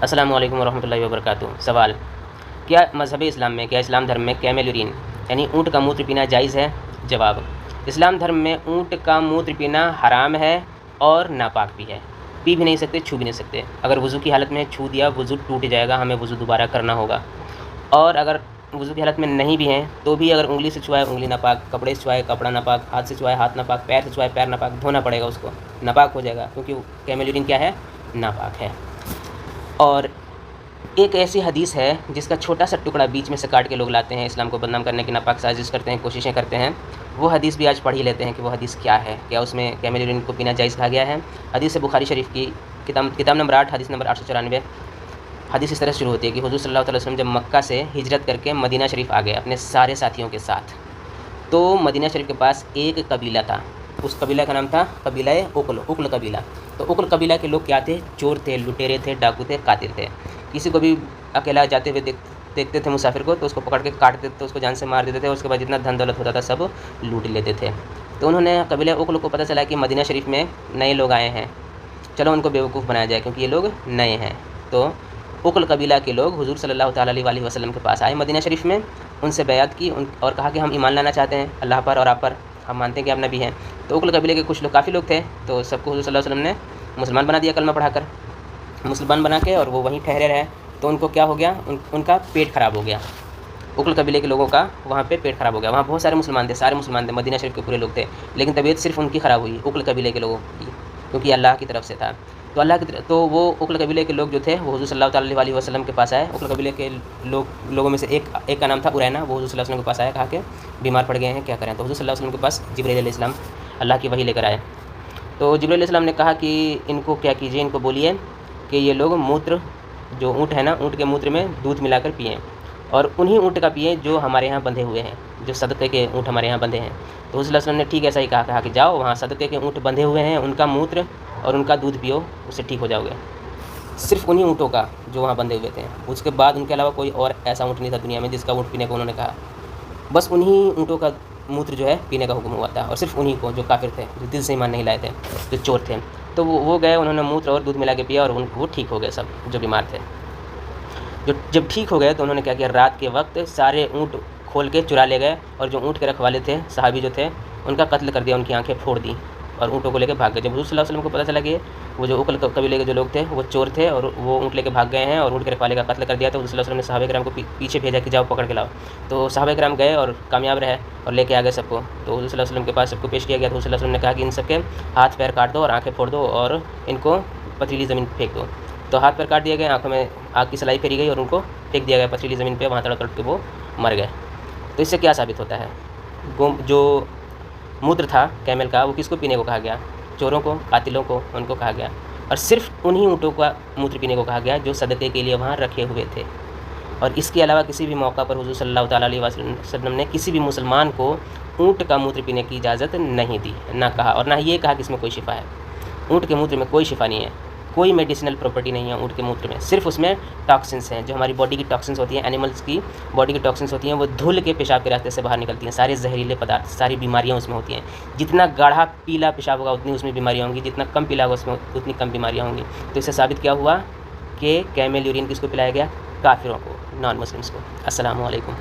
अस्सलामु अलैकुम वरहमतुल्लाहि वबरकातुहू। सवाल, क्या मज़हब इस्लाम में, क्या इस्लाम धर्म में कैमेल यूरिन यानी ऊँट का मूत्र पीना जायज़ है? जवाब, इस्लाम धर्म में ऊँट का मूत्र पीना हराम है और नापाक भी है। पी भी नहीं सकते, छू भी नहीं सकते। अगर वज़ू की हालत में छू दिया, वज़ू टूट जाएगा, हमें वज़ू दोबारा करना होगा। और अगर वज़ू की हालत में नहीं भी हैं तो भी अगर उंगली से छुआए उंगली नापाक, कपड़े से छुआए कपड़ा नापाक, हाथ से छुआए हाथ नापाक, पैर से छुआए पैर नापाक, धोना पड़ेगा उसको, नापाक हो जाएगा, क्योंकि कैमेल यूरिन क्या है? नापाक है। और एक ऐसी हदीस है जिसका छोटा सा टुकड़ा बीच में से काट के लोग लाते हैं, इस्लाम को बदनाम करने की नापाक साजिश करते हैं, कोशिशें करते हैं। वो हदीस भी आज पढ़ ही लेते हैं कि वो हदीस क्या है, क्या उसमें कैमेल यूरिन को पीना जायज़ कहा गया है। हदीस है बुखारी शरीफ की किताब नंबर 8 हदीस नंबर 894। हदीस इस तरह शुरू होती है कि हुज़ूर सल्लल्लाहु अलैहि वसल्लम जब मक्का से हिजरत करके मदीना शरीफ आ गए अपने सारे साथियों के साथ, तो मदीना शरीफ के पास एक कबीला था। उस कबीला का नाम था कबीला उक्ल कबीला। तो उक्ल कबीला के लोग क्या थे? चोर थे, लुटेरे थे, डाकू थे, कातिल थे। किसी को भी अकेला जाते हुए देखते थे मुसाफिर को, तो उसको पकड़ के काट देते थे, उसको जान से मार देते थे। उसके बाद जितना धन दौलत होता था सब लूट लेते थे। तो उन्होंने कबीला उक्ल को पता चला कि मदीना शरीफ में नए लोग आए हैं, चलो उनको बेवकूफ़ बनाया जाए क्योंकि ये लोग नए हैं। तो उक्ल कबीला के लोग हुज़ूर सल्लल्लाहु ताला अलैहि वसल्लम के पास आए मदीना शरीफ में, उनसे बैअत की और कहा कि हम ईमान लाना चाहते हैं अल्लाह पर और आप पर, हम मानते हैं कि आप नबी हैं। तो उक्ल कबीले के कुछ लोग, काफ़ी लोग थे, तो सबको हुज़ूर सल्लल्लाहु अलैहि वसल्लम ने मुसलमान बना दिया कलमा पढ़ाकर। मुसलमान बना के और वो वहीं ठहरे रहे। तो उनको क्या हो गया? उनका पेट ख़राब हो गया। उक्ल कबीले के लोगों का वहाँ पे पेट ख़राब हो गया। वहाँ बहुत सारे मुसलमान थे, सारे मुसलमान थे, मदीना शरीफ के पूरे लोग थे, लेकिन तबीयत सिर्फ उनकी ख़राब हुई, उक्ल कबीले के लोगों की, क्योंकि अल्लाह की तरफ से था। तो वो उक्ल कबीले के लोग जो थे वो हुज़ूर सल्लल्लाहु अलैहि वसल्लम के पास आए। उक्ल कबीले के लोगों में से एक का नाम था उरैना। वो हुज़ूर सल्लल्लाहु अलैहि वसल्लम के पास आया, कहा कि बीमार पड़ गए हैं, क्या करें? तो हुज़ूर सल्लल्लाहु अलैहि वसल्लम के पास जिब्रील अलैहिस्सलाम अल्लाह की वही लेकर आए। तो जिब्रील अलैहिस्सलाम ने कहा कि इनको क्या कीजिए, इनको बोलिए कि ये लोग मूत्र, जो ऊँट है ना, ऊँट के मूत्र में दूध मिलाकर पिएँ, और उन्हीं ऊँट का पिएँ जो हमारे यहाँ बंधे हुए हैं, जो सदक़े के ऊँट हमारे यहाँ बंधे हैं। तो हुज़ूर सल्लल्लाहु अलैहि वसल्लम ने ठीक ऐसा ही कहा कि जाओ वहाँ सदक़े के ऊँट बंधे हुए हैं, उनका मूत्र और उनका दूध पियो, उससे ठीक हो जाओगे। सिर्फ उन्हीं ऊँटों का जो वहाँ बंधे हुए थे। उसके बाद उनके अलावा कोई और ऐसा ऊँट नहीं था दुनिया में जिसका ऊँट पीने को उन्होंने कहा। बस उन्हीं ऊँटों का मूत्र जो है पीने का हुक्म हुआ था, और सिर्फ उन्हीं को, जो काफिर थे, जो दिल से ईमान नहीं लाए थे, जो चोर थे। तो वो गए, उन्होंने मूत्र और दूध मिला के पिया और वो ठीक हो गए सब जो बीमार थे। जब ठीक हो गए तो उन्होंने क्या किया, रात के वक्त सारे ऊँट खोल के चुरा ले गए, और जो ऊँट के रखवाले थे, सहाबी जो थे, उनका कत्ल कर दिया, उनकी आंखें फोड़ दी और ऊँटों को लेकर भाग गए। जब हुज़ूर सल्लल्लाहु अलैहि वसल्लम को पता चला कि वो जो उक्ल कबीले के जो लोग थे वो चोर थे और वो ऊँट लेके भाग गए हैं और ऊँट के रखवाले का कत्ल कर दिया, तो हुज़ूर सल्लल्लाहु अलैहि वसल्लम ने सहाबा किराम को पीछे भेजा कि जाओ पकड़ के लाओ। तो सहाबा किराम गए और कामयाब रहे और लेके आ गए सबको। तो हुज़ूर सल्लल्लाहु अलैहि वसल्लम के पास सबको पेश किया गया। तो हुज़ूर सल्लल्लाहु अलैहि वसल्लम ने कहा कि इन सबके हाथ पैर काट दो और आँखें फोड़ दो और इनको पथरीली ज़मीन फेंक दो। तो हाथ पैर काट दिए गए, आँखों में आग की सलाई फेरी गई और उनको फेंक दिया गया पथरीली ज़मीन पे, वहाँ तड़प के वो मर गए। तो इससे क्या साबित होता है? जो मूत्र था कैमल का, वो किसको पीने को कहा गया? चोरों को, कातिलों को, उनको कहा गया। और सिर्फ उन्हीं ऊँटों का मूत्र पीने को कहा गया जो सदक़े के लिए वहाँ रखे हुए थे। और इसके अलावा किसी भी मौका पर हुज़ूर सल्लल्लाहु ताला अलैहि वसल्लम ने किसी भी मुसलमान को ऊँट का मूत्र पीने की इजाज़त नहीं दी, ना कहा, और ना ये कहा कि इसमें कोई शिफ़ा है। ऊँट के मूत्र में कोई शिफ़ा नहीं है, कोई मेडिसिनल प्रॉपर्टी नहीं है ऊँट के मूत्र में। सिर्फ उसमें टॉक्सिन्स हैं, जो हमारी बॉडी की टॉक्सिन्स होती हैं, एनिमल्स की बॉडी की टॉक्सिन्स होती हैं, वो धुल के पेशाब के रास्ते से बाहर निकलती हैं। सारे जहरीले पदार्थ, सारी बीमारियाँ उसमें होती हैं। जितना गाढ़ा पीला पेशाब होगा उतनी उसमें बीमारियाँ होंगी, जितना कम पीला होगा उसमें उतनी कम बीमारियाँ होंगी। तो इससे साबित क्या हुआ कि कैमल यूरिन किसको पिलाया गया? काफिरों को, नॉन मुस्लिम्स को। अस्सलामु अलैकुम।